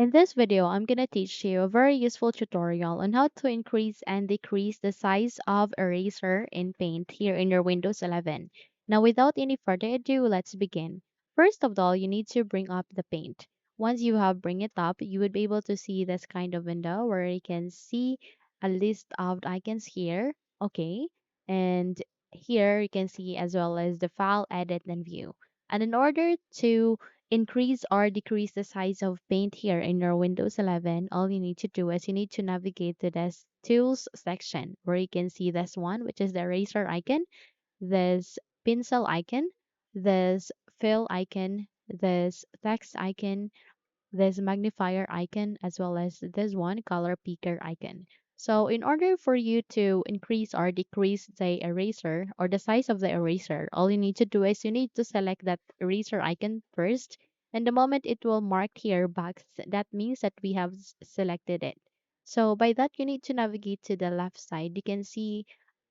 In this video, I'm going to teach you a very useful tutorial on how to increase and decrease the size of eraser in Paint here in your Windows 11. Now, without any further ado, let's begin. First of all, you need to bring up the Paint. Once you have bring it up, you would be able to see this kind of window where you can see a list of icons here. Okay. And here you can see as well as the file, edit, and view. And in order to increase or decrease the size of Paint here in your Windows 11, all you need to do is you need to navigate to this Tools section where you can see this one, which is the eraser icon, this pencil icon, this fill icon, this text icon, this magnifier icon, as well as this one color picker icon. So in order for you to increase or decrease the eraser or the size of the eraser, all you need to do is you need to select that eraser icon first. And the moment it will mark here box, that means that we have selected it. So by that, you need to navigate to the left side. You can see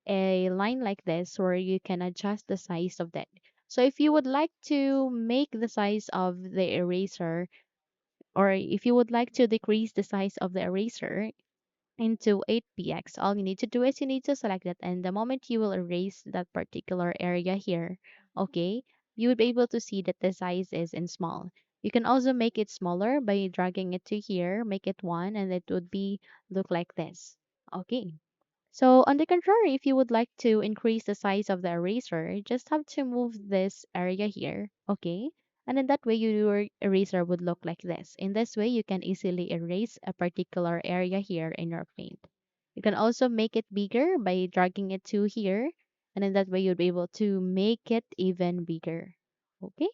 a line like this where you can adjust the size of that. So if you would like to make the size of the eraser, or if you would like to decrease the size of the eraser into 8px, all you need to do is you need to select it, and the moment you will erase that particular area here, okay, you would be able to see that the size is in small. You can also make it smaller by dragging it to here, make it 1, and it would be look like this. Okay. So on the contrary, if you would like to increase the size of the eraser, you just have to move this area here, okay? And in that way, your eraser would look like this. In this way, you can easily erase a particular area here in your paint. You can also make it bigger by dragging it to here, and in that way, you'll be able to make it even bigger, okay?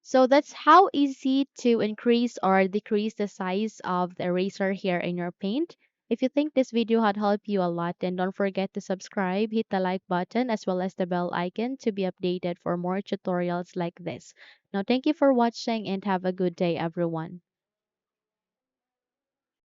So that's how easy to increase or decrease the size of the eraser here in your paint. If you think this video had helped you a lot, then don't forget to subscribe, hit the like button as well as the bell icon to be updated for more tutorials like this. Now, thank you for watching and have a good day, everyone.